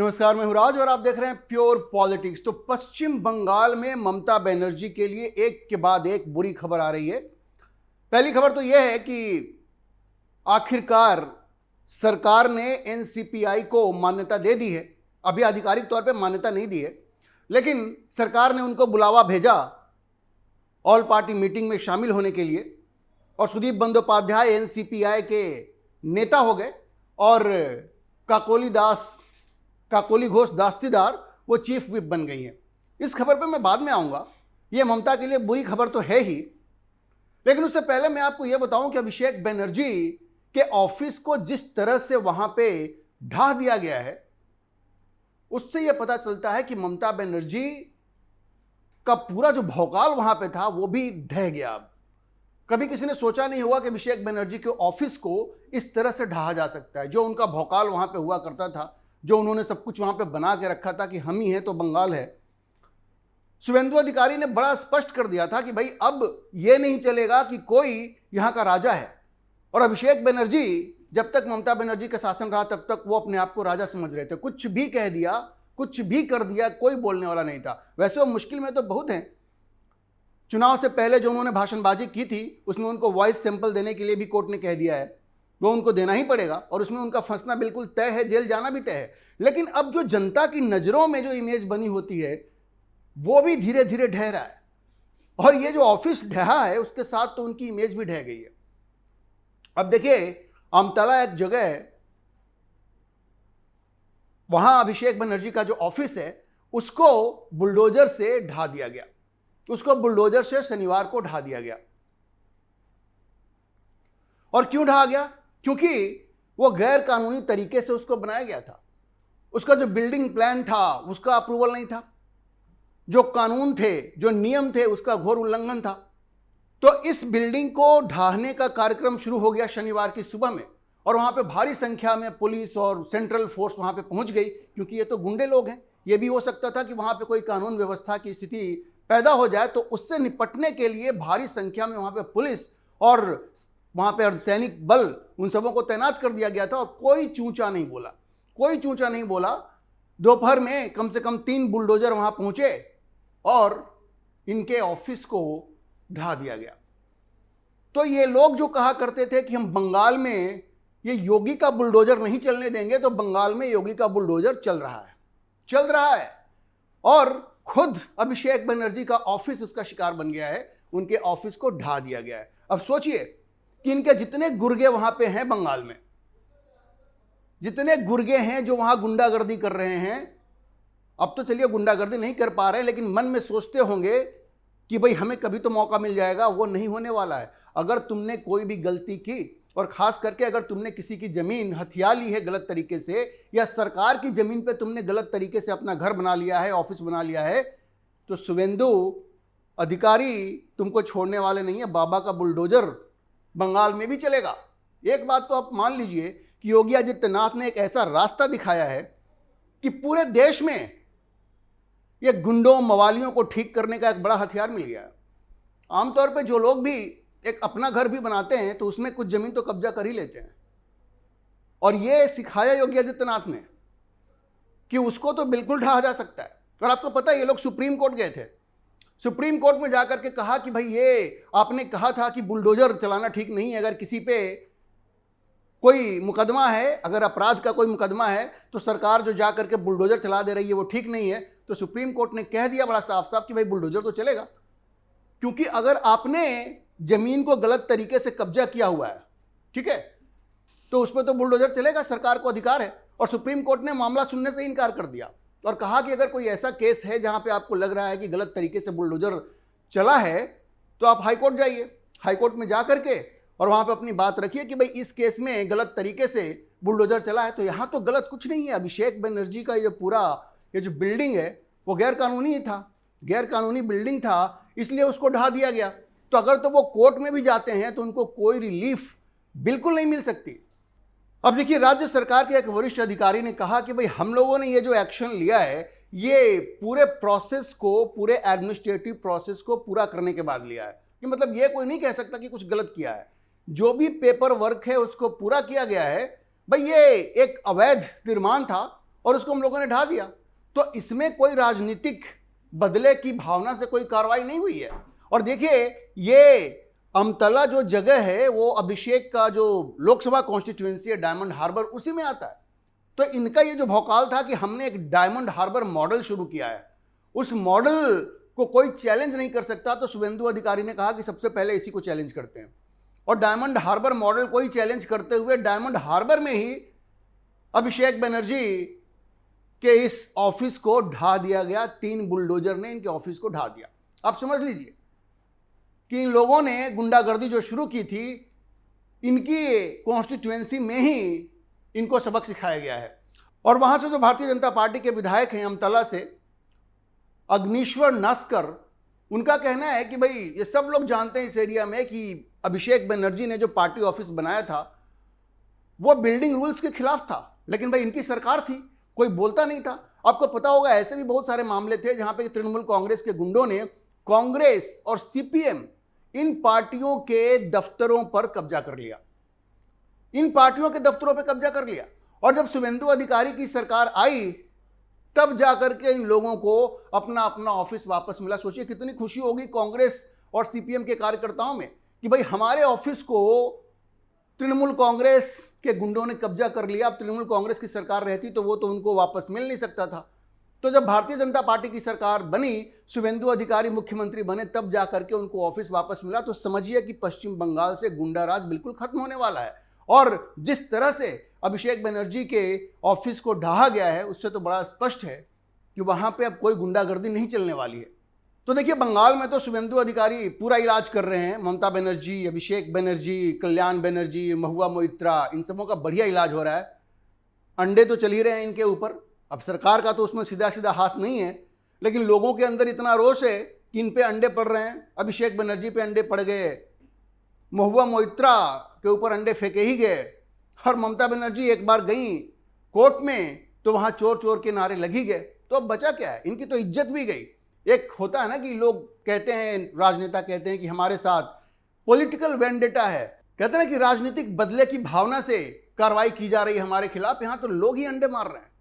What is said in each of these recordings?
नमस्कार, मैं हूं राज और आप देख रहे हैं प्योर पॉलिटिक्स। तो पश्चिम बंगाल में ममता बनर्जी के लिए एक के बाद एक बुरी खबर आ रही है। पहली खबर तो यह है कि आखिरकार सरकार ने एनसीपीआई को मान्यता दे दी है। अभी आधिकारिक तौर पे मान्यता नहीं दी है, लेकिन सरकार ने उनको बुलावा भेजा ऑल पार्टी मीटिंग में शामिल होने के लिए, और सुदीप बंदोपाध्याय एनसीपीआई के नेता हो गए और काकोली घोष दास्तीदार वो चीफ विप बन गई हैं। इस खबर पे मैं बाद में आऊँगा। ये ममता के लिए बुरी खबर तो है ही, लेकिन उससे पहले मैं आपको ये बताऊं कि अभिषेक बनर्जी के ऑफिस को जिस तरह से वहां पे ढा दिया गया है, उससे यह पता चलता है कि ममता बनर्जी का पूरा जो भौकाल वहां पे था वो भी ढह गया। अब कभी किसी ने सोचा नहीं होगा कि अभिषेक बनर्जी के ऑफिस को इस तरह से ढहा जा सकता है। जो उनका भौकाल वहां पे हुआ करता था, जो उन्होंने सब कुछ वहां पे बना के रखा था कि हम ही हैं तो बंगाल है, शुभेंदु अधिकारी ने बड़ा स्पष्ट कर दिया था कि भाई अब ये नहीं चलेगा कि कोई यहां का राजा है। और अभिषेक बनर्जी जब तक ममता बनर्जी का शासन रहा तब तक वो अपने आप को राजा समझ रहे थे। कुछ भी कह दिया, कुछ भी कर दिया, कोई बोलने वाला नहीं था। वैसे वो मुश्किल में तो बहुत हैं। चुनाव से पहले जो उन्होंने भाषणबाजी की थी, उसमें उनको वॉइस सैंपल देने के लिए भी कोर्ट ने कह दिया है, वो उनको देना ही पड़ेगा और उसमें उनका फंसना बिल्कुल तय है, जेल जाना भी तय है। लेकिन अब जो जनता की नज़रों में जो इमेज बनी होती है वो भी धीरे धीरे ढह रहा है, और ये जो ऑफिस ढहा है उसके साथ तो उनकी इमेज भी ढह गई है। अब देखिए, अमतला एक जगह है, वहां अभिषेक बनर्जी का जो ऑफिस है उसको बुलडोजर से ढा दिया गया। उसको बुलडोजर से शनिवार को ढा दिया गया। और क्यों ढहा गया? क्योंकि वो गैर कानूनी तरीके से उसको बनाया गया था। उसका जो बिल्डिंग प्लान था उसका अप्रूवल नहीं था, जो कानून थे, जो नियम थे, उसका घोर उल्लंघन था। तो इस बिल्डिंग को ढाहने का कार्यक्रम शुरू हो गया शनिवार की सुबह में, और वहां पे भारी संख्या में पुलिस और सेंट्रल फोर्स वहां पे पहुंच गई, क्योंकि ये तो गुंडे लोग हैं। ये भी हो सकता था कि वहां पे कोई कानून व्यवस्था की स्थिति पैदा हो जाए, तो उससे निपटने के लिए भारी संख्या में वहां पे पुलिस और वहां पे अर्धसैनिक बल, उन सबों को तैनात कर दिया गया था। और कोई चूंचा नहीं बोला, कोई चूंचा नहीं बोला। दोपहर में कम से कम 3 बुलडोजर वहां पहुंचे और इनके ऑफिस को ढा दिया गया। तो ये लोग जो कहा करते थे कि हम बंगाल में ये योगी का बुलडोजर नहीं चलने देंगे, तो बंगाल में योगी का बुलडोजर चल रहा है। और खुद अभिषेक बनर्जी का ऑफिस उसका शिकार बन गया है। उनके ऑफिस को ढा दिया गया है। अब सोचिए कि इनके जितने गुर्गे वहां पे हैं बंगाल में, जितने गुर्गे हैं जो वहां गुंडागर्दी कर रहे हैं, अब तो चलिए गुंडागर्दी नहीं कर पा रहे, लेकिन मन में सोचते होंगे कि भाई हमें कभी तो मौका मिल जाएगा। वो नहीं होने वाला है। अगर तुमने कोई भी गलती की, और खास करके अगर तुमने किसी की जमीन हथिया ली है गलत तरीके से, या सरकार की जमीन पे तुमने गलत तरीके से अपना घर बना लिया है, ऑफिस बना लिया है, तो शुभेंदु अधिकारी तुमको छोड़ने वाले नहीं है। बाबा का बुलडोजर बंगाल में भी चलेगा। एक बात तो आप मान लीजिए कि योगी आदित्यनाथ ने एक ऐसा रास्ता दिखाया है कि पूरे देश में ये गुंडों मवालियों को ठीक करने का एक बड़ा हथियार मिल गया है। आमतौर पे जो लोग भी एक अपना घर भी बनाते हैं तो उसमें कुछ जमीन तो कब्जा कर ही लेते हैं, और ये सिखाया योगी आदित्यनाथ ने कि उसको तो बिल्कुल ढहा जा सकता है। और आपको पता है, ये लोग सुप्रीम कोर्ट गए थे। सुप्रीम कोर्ट में जाकर के कहा कि भाई ये आपने कहा था कि बुलडोजर चलाना ठीक नहीं है। अगर किसी पे कोई मुकदमा है, अगर अपराध का कोई मुकदमा है, तो सरकार जो जाकर के बुलडोजर चला दे रही है वो ठीक नहीं है। तो सुप्रीम कोर्ट ने कह दिया बड़ा साफ साफ कि भाई बुलडोजर तो चलेगा, क्योंकि अगर आपने जमीन को गलत तरीके से कब्जा किया हुआ है, ठीक है, तो उस पर तो बुलडोजर चलेगा, सरकार को अधिकार है। और सुप्रीम कोर्ट ने मामला सुनने से इनकार कर दिया और कहा कि अगर कोई ऐसा केस है जहां पे आपको लग रहा है कि गलत तरीके से बुलडोजर चला है, तो आप हाईकोर्ट जाइए। हाईकोर्ट में जा करके और वहां पे अपनी बात रखिए कि भाई इस केस में गलत तरीके से बुलडोजर चला है। तो यहां तो गलत कुछ नहीं है। अभिषेक बनर्जी का ये जो बिल्डिंग है वो गैर कानूनी था, गैर कानूनी बिल्डिंग था, इसलिए उसको ढा दिया गया। तो अगर तो वो कोर्ट में भी जाते हैं तो उनको कोई रिलीफ बिल्कुल नहीं मिल सकती। अब देखिए, राज्य सरकार के एक वरिष्ठ अधिकारी ने कहा कि भाई हम लोगों ने ये जो एक्शन लिया है ये पूरे प्रोसेस को, पूरे एडमिनिस्ट्रेटिव प्रोसेस को पूरा करने के बाद लिया है। कि मतलब ये कोई नहीं कह सकता कि कुछ गलत किया है। जो भी पेपर वर्क है उसको पूरा किया गया है। भाई ये एक अवैध निर्माण था और उसको हम लोगों ने ढा दिया। तो इसमें कोई राजनीतिक बदले की भावना से कोई कार्रवाई नहीं हुई है। और देखिए, ये अमतला जो जगह है वो अभिषेक का जो लोकसभा कॉन्स्टिट्यूएंसी है डायमंड हार्बर, उसी में आता है। तो इनका ये जो भौकाल था कि हमने एक डायमंड हार्बर मॉडल शुरू किया है, उस मॉडल को कोई चैलेंज नहीं कर सकता, तो शुभेंदु अधिकारी ने कहा कि सबसे पहले इसी को चैलेंज करते हैं। और डायमंड हार्बर मॉडल को ही चैलेंज करते हुए डायमंड हार्बर में ही अभिषेक बनर्जी के इस ऑफिस को ढा दिया गया। 3 बुलडोजर ने इनके ऑफिस को ढा दिया। आप समझ लीजिए कि इन लोगों ने गुंडागर्दी जो शुरू की थी, इनकी कॉन्स्टिट्यूएंसी में ही इनको सबक सिखाया गया है। और वहां से जो भारतीय जनता पार्टी के विधायक हैं अमतला से, अग्निश्वर नास्कर, उनका कहना है कि भाई ये सब लोग जानते हैं इस एरिया में कि अभिषेक बनर्जी ने जो पार्टी ऑफिस बनाया था वो बिल्डिंग रूल्स के खिलाफ था, लेकिन भाई इनकी सरकार थी, कोई बोलता नहीं था। आपको पता होगा ऐसे भी बहुत सारे मामले थे जहां पे तृणमूल कांग्रेस के गुंडों ने कांग्रेस और सीपीएम इन पार्टियों के दफ्तरों पर कब्जा कर लिया, इन पार्टियों के दफ्तरों पर कब्जा कर लिया। और जब शुभेंदु अधिकारी की सरकार आई तब जाकर के इन लोगों को अपना अपना ऑफिस वापस मिला। सोचिए कितनी खुशी होगी कांग्रेस और सीपीएम के कार्यकर्ताओं में कि भाई हमारे ऑफिस को तृणमूल कांग्रेस के गुंडों ने कब्जा कर लिया। अब तृणमूल कांग्रेस की सरकार रहती तो वो तो उनको वापस मिल नहीं सकता था। तो जब भारतीय जनता पार्टी की सरकार बनी, शुभेंदु अधिकारी मुख्यमंत्री बने, तब जाकर के उनको ऑफिस वापस मिला। तो समझिए कि पश्चिम बंगाल से गुंडा राज बिल्कुल खत्म होने वाला है। और जिस तरह से अभिषेक बनर्जी के ऑफिस को ढहा गया है, उससे तो बड़ा स्पष्ट है कि वहां पे अब कोई गुंडागर्दी नहीं चलने वाली है। तो देखिए, बंगाल में तो शुभेंदु अधिकारी पूरा इलाज कर रहे हैं। ममता बनर्जी, अभिषेक बनर्जी, कल्याण बनर्जी, महुआ मोइत्रा, इन सबों का बढ़िया इलाज हो रहा है। अंडे तो चल ही रहे हैं इनके ऊपर। अब सरकार का तो उसमें सीधा सीधा हाथ नहीं है, लेकिन लोगों के अंदर इतना रोष है कि इन पे अंडे पड़ रहे हैं। अभिषेक बनर्जी पे अंडे पड़ गए, महुआ मोइत्रा के ऊपर अंडे फेंके ही गए। और ममता बनर्जी एक बार गई कोर्ट में तो वहां चोर चोर के नारे लग ही गए। तो अब बचा क्या है? इनकी तो इज्जत भी गई। एक होता है ना कि लोग कहते हैं, राजनेता कहते हैं कि हमारे साथ पॉलिटिकल वेंडेटा है, कहते हैं कि राजनीतिक बदले की भावना से कार्रवाई की जा रही है हमारे खिलाफ। यहां तो लोग ही अंडे मार रहे हैं,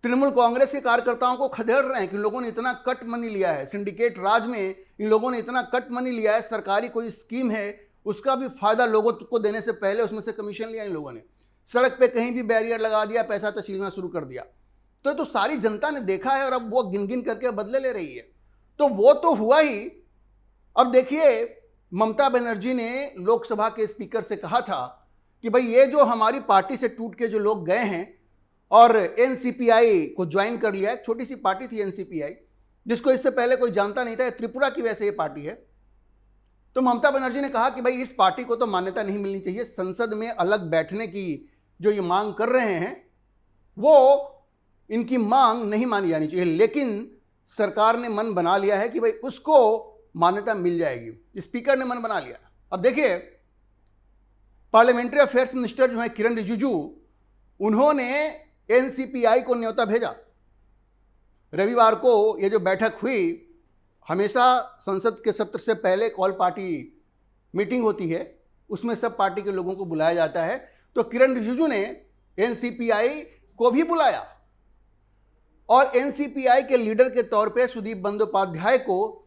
तृणमूल कांग्रेस के कार्यकर्ताओं को खदेड़ रहे हैं कि लोगों ने इतना कट मनी लिया है, सिंडिकेट राज में इन लोगों ने इतना कट मनी लिया है। सरकारी कोई स्कीम है उसका भी फायदा लोगों को देने से पहले उसमें से कमीशन लिया इन लोगों ने। सड़क पे कहीं भी बैरियर लगा दिया, पैसा तसीलना शुरू कर दिया। तो सारी जनता ने देखा है और अब वो गिन गिन करके बदले ले रही है। तो वो तो हुआ ही। अब देखिए, ममता बनर्जी ने लोकसभा के स्पीकर से कहा था कि भाई ये जो हमारी पार्टी से टूट के जो लोग गए हैं और एनसीपीआई को ज्वाइन कर लिया, एक छोटी सी पार्टी थी एनसीपीआई, जिसको इससे पहले कोई जानता नहीं था, त्रिपुरा की वैसे ये पार्टी है। तो ममता बनर्जी ने कहा कि भाई इस पार्टी को तो मान्यता नहीं मिलनी चाहिए, संसद में अलग बैठने की जो ये मांग कर रहे हैं वो इनकी मांग नहीं मानी जानी चाहिए। लेकिन सरकार ने मन बना लिया है कि भाई उसको मान्यता मिल जाएगी। स्पीकर ने मन बना लिया। अब देखिए, पार्लियामेंट्री अफेयर्स मिनिस्टर जो है किरण रिजिजू, उन्होंने एनसीपीआई को न्योता भेजा। रविवार को ये जो बैठक हुई, हमेशा संसद के सत्र से पहले एक ऑल पार्टी मीटिंग होती है, उसमें सब पार्टी के लोगों को बुलाया जाता है। तो किरण रिजिजू ने एनसीपीआई को भी बुलाया और एनसीपीआई के लीडर के तौर पे सुदीप बंदोपाध्याय को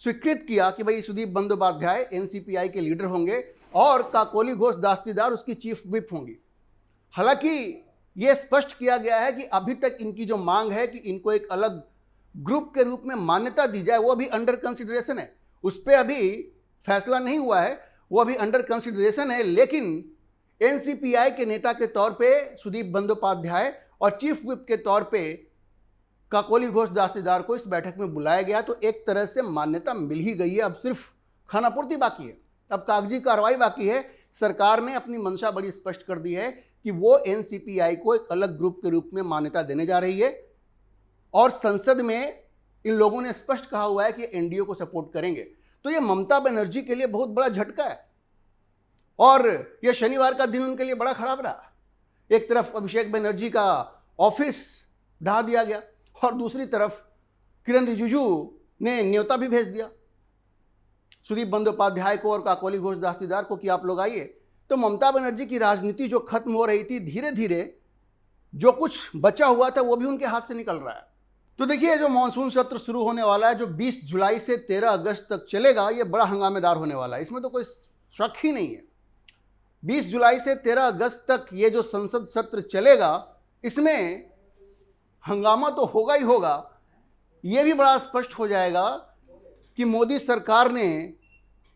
स्वीकृत किया कि भाई सुदीप बंदोपाध्याय एनसीपीआई के लीडर होंगे और काकोली घोष दास्तीदार उसकी चीफ व्हिप होंगी। हालांकि यह स्पष्ट किया गया है कि अभी तक इनकी जो मांग है कि इनको एक अलग ग्रुप के रूप में मान्यता दी जाए, वो अभी अंडर कंसिडरेशन है। उस पर अभी फैसला नहीं हुआ है, वो अभी अंडर कंसिडरेशन है। लेकिन एनसीपीआई के नेता के तौर पे सुदीप बंदोपाध्याय और चीफ व्हिप के तौर पे काकोली घोष दास्तीदार को इस बैठक में बुलाया गया। तो एक तरह से मान्यता मिल ही गई है, अब सिर्फ खानापूर्ति बाकी है, अब कागजी कार्रवाई बाकी है। सरकार ने अपनी मंशा बड़ी स्पष्ट कर दी है कि वो एनसीपीआई को एक अलग ग्रुप के रूप में मान्यता देने जा रही है। और संसद में इन लोगों ने स्पष्ट कहा हुआ है कि एनडीए को सपोर्ट करेंगे। तो ये ममता बनर्जी के लिए बहुत बड़ा झटका है और ये शनिवार का दिन उनके लिए बड़ा खराब रहा। एक तरफ अभिषेक बनर्जी का ऑफिस ढा दिया गया और दूसरी तरफ किरण रिजिजू ने न्योता भी भेज दिया सुदीप बंदोपाध्याय को और काकोली घोष दास्तीदार को कि आप लोग आइए। तो ममता बनर्जी की राजनीति जो खत्म हो रही थी, धीरे धीरे जो कुछ बचा हुआ था वो भी उनके हाथ से निकल रहा है। तो देखिए, जो मानसून सत्र शुरू होने वाला है, जो 20 जुलाई से 13 अगस्त तक चलेगा, ये बड़ा हंगामेदार होने वाला है, इसमें तो कोई शक ही नहीं है। 20 जुलाई से 13 अगस्त तक ये जो संसद सत्र चलेगा, इसमें हंगामा तो होगा ही होगा। ये भी बड़ा स्पष्ट हो जाएगा कि मोदी सरकार ने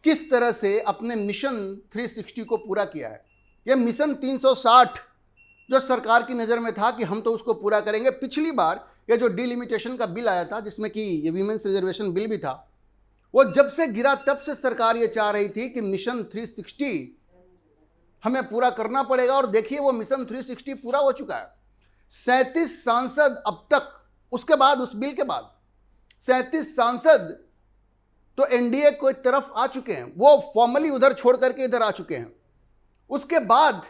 किस तरह से अपने मिशन 360 को पूरा किया है। यह मिशन 360 जो सरकार की नज़र में था कि हम तो उसको पूरा करेंगे। पिछली बार यह जो डिलिमिटेशन का बिल आया था, जिसमें कि ये वीमेंस रिजर्वेशन बिल भी था, वो जब से गिरा तब से सरकार ये चाह रही थी कि मिशन 360 हमें पूरा करना पड़ेगा। और देखिए, वो मिशन 360 पूरा हो चुका है। 37 सांसद अब तक, उसके बाद, उस बिल के बाद 37 सांसद तो एनडीए को एक तरफ आ चुके हैं, वो फॉर्मली उधर छोड़ करके इधर आ चुके हैं। उसके बाद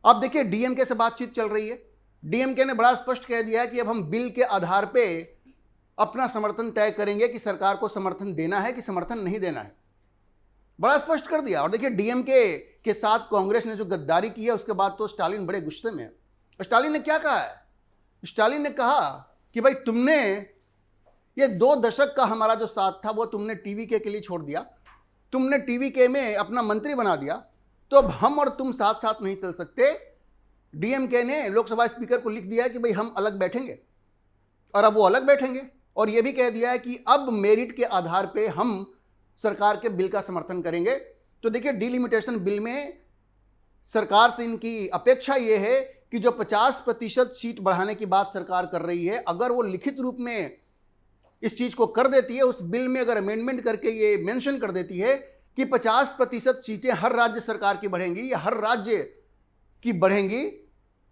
आप देखिए, डीएमके से बातचीत चल रही है। डीएमके ने बड़ा स्पष्ट कह दिया है कि अब हम बिल के आधार पे अपना समर्थन तय करेंगे कि सरकार को समर्थन देना है कि समर्थन नहीं देना है। बड़ा स्पष्ट कर दिया। और देखिए, डीएमके के साथ कांग्रेस ने जो गद्दारी की है, उसके बाद तो स्टालिन बड़े गुस्से में है। स्टालिन ने क्या कहा है? स्टालिन ने कहा कि भाई, तुमने ये 2 दशक का हमारा जो साथ था वो तुमने टीवीके के लिए छोड़ दिया, तुमने टीवीके में अपना मंत्री बना दिया, तो अब हम और तुम साथ साथ नहीं चल सकते। डीएमके ने लोकसभा स्पीकर को लिख दिया है कि भाई हम अलग बैठेंगे, और अब वो अलग बैठेंगे। और ये भी कह दिया है कि अब मेरिट के आधार पे हम सरकार के बिल का समर्थन करेंगे। तो देखिए, डिलिमिटेशन बिल में सरकार से इनकी अपेक्षा ये है कि जो 50% सीट बढ़ाने की बात सरकार कर रही है, अगर वो लिखित रूप में इस चीज को कर देती है, उस बिल में अगर अमेंडमेंट करके ये मेंशन कर देती है कि 50% सीटें हर राज्य सरकार की बढ़ेंगी या हर राज्य की बढ़ेंगी,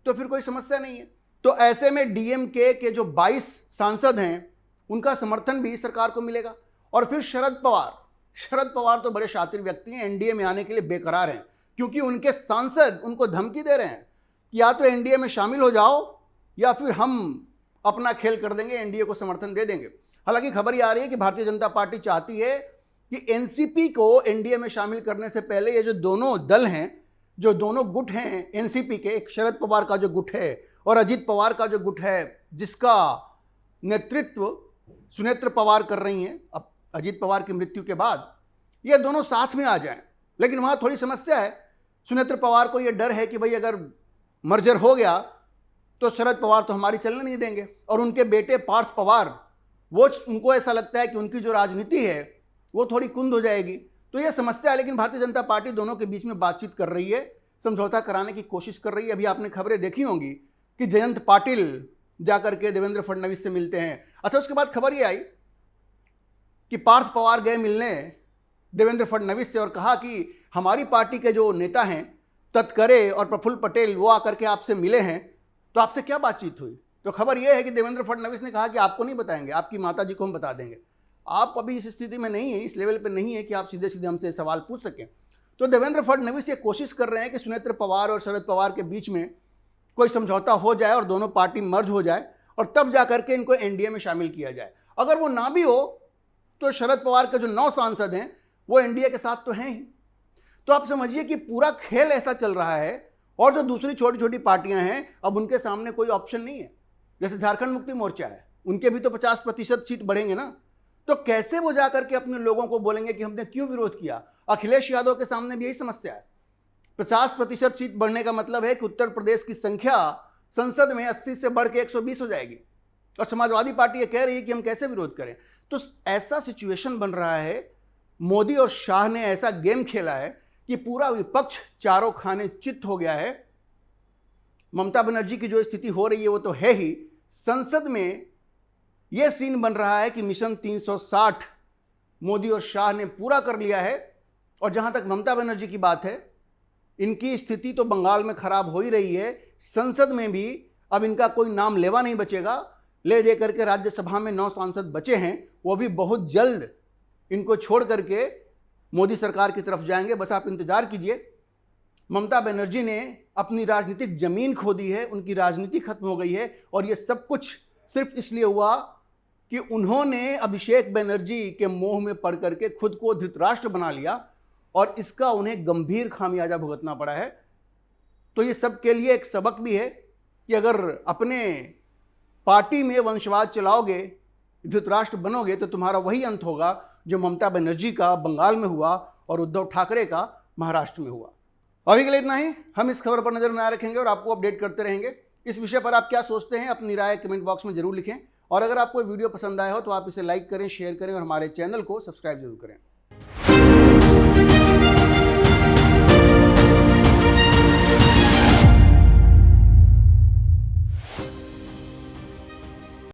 तो फिर कोई समस्या नहीं है। तो ऐसे में डीएमके के जो 22 सांसद हैं, उनका समर्थन भी सरकार को मिलेगा। और फिर शरद पवार तो बड़े शातिर व्यक्ति हैं, एनडीए में आने के लिए बेकरार हैं, क्योंकि उनके सांसद उनको धमकी दे रहे हैं कि या तो एनडीए में शामिल हो जाओ या फिर हम अपना खेल कर देंगे, एनडीए को समर्थन दे देंगे। हालांकि खबर ये आ रही है कि भारतीय जनता पार्टी चाहती है कि एनसीपी को एनडीए में शामिल करने से पहले ये जो दोनों दल हैं, जो दोनों गुट हैं एनसीपी के, एक शरद पवार का जो गुट है और अजीत पवार का जो गुट है, जिसका नेतृत्व सुनेत्र पवार कर रही हैं अब अजीत पवार की मृत्यु के बाद, ये दोनों साथ में आ जाएं। लेकिन वहाँ थोड़ी समस्या है। सुनेत्र पवार को ये डर है कि भाई, अगर मर्जर हो गया तो शरद पवार तो हमारी चलने नहीं देंगे, और उनके बेटे पार्थ पवार, वो, उनको ऐसा लगता है कि उनकी जो राजनीति है वो थोड़ी कुंद हो जाएगी। तो ये समस्या है। लेकिन भारतीय जनता पार्टी दोनों के बीच में बातचीत कर रही है, समझौता कराने की कोशिश कर रही है। अभी आपने खबरें देखी होंगी कि जयंत पाटिल जाकर के देवेंद्र फडणवीस से मिलते हैं। अच्छा, उसके बाद खबर ये आई कि पार्थ पवार गए मिलने देवेंद्र फडणवीस से और कहा कि हमारी पार्टी के जो नेता हैं तटकरे और प्रफुल्ल पटेल, वो आकर के आपसे मिले हैं, तो आपसे क्या बातचीत हुई? तो खबर यह है कि देवेंद्र फडणवीस ने कहा कि आपको नहीं बताएंगे, आपकी माता जी को हम बता देंगे। आप अभी इस स्थिति में नहीं है, इस लेवल पे नहीं है कि आप सीधे सीधे हमसे सवाल पूछ सकें। तो देवेंद्र फडणवीस ये कोशिश कर रहे हैं कि सुनेत्र पवार और शरद पवार के बीच में कोई समझौता हो जाए और दोनों पार्टी मर्ज हो जाए, और तब जा करके इनको एनडीए में शामिल किया जाए। अगर वो ना भी हो तो शरद पवार के जो 9 सांसद हैं वो एनडीए के साथ तो हैं ही। तो आप समझिए कि पूरा खेल ऐसा चल रहा है, और जो दूसरी छोटी छोटी पार्टियां हैं, अब उनके सामने कोई ऑप्शन नहीं है। जैसे झारखंड मुक्ति मोर्चा है, उनके भी तो 50% सीट बढ़ेंगे ना, तो कैसे वो जाकर के अपने लोगों को बोलेंगे कि हमने क्यों विरोध किया? अखिलेश यादव के सामने भी यही समस्या है। 50% सीट बढ़ने का मतलब है कि उत्तर प्रदेश की संख्या संसद में 80 से बढ़ के 120 हो जाएगी, और समाजवादी पार्टी ये कह रही है कि हम कैसे विरोध करें। तो ऐसा सिचुएशन बन रहा है। मोदी और शाह ने ऐसा गेम खेला है कि पूरा विपक्ष चारों खाने चित्त हो गया है। ममता बनर्जी की जो स्थिति हो रही है वो तो है ही, संसद में यह सीन बन रहा है कि मिशन 360 मोदी और शाह ने पूरा कर लिया है। और जहां तक ममता बनर्जी की बात है, इनकी स्थिति तो बंगाल में खराब हो ही रही है, संसद में भी अब इनका कोई नाम लेवा नहीं बचेगा। ले दे करके राज्यसभा में 9 सांसद बचे हैं, वो भी बहुत जल्द इनको छोड़ करके मोदी सरकार की तरफ जाएंगे। बस आप इंतजार कीजिए। ममता बनर्जी ने अपनी राजनीतिक जमीन खो दी है, उनकी राजनीति खत्म हो गई है, और ये सब कुछ सिर्फ इसलिए हुआ कि उन्होंने अभिषेक बनर्जी के मोह में पड़ करके खुद को धृतराष्ट्र बना लिया, और इसका उन्हें गंभीर खामियाजा भुगतना पड़ा है। तो ये सब के लिए एक सबक भी है कि अगर अपने पार्टी में वंशवाद चलाओगे, धृतराष्ट्र बनोगे, तो तुम्हारा वही अंत होगा जो ममता बनर्जी का बंगाल में हुआ और उद्धव ठाकरे का महाराष्ट्र में हुआ। अभी के लिए इतना ही। हम इस खबर पर नजर बनाए रखेंगे और आपको अपडेट करते रहेंगे। इस विषय पर आप क्या सोचते हैं, अपनी राय कमेंट बॉक्स में जरूर लिखें। और अगर आपको वीडियो पसंद आया हो तो आप इसे लाइक करें, शेयर करें और हमारे चैनल को सब्सक्राइब जरूर करें।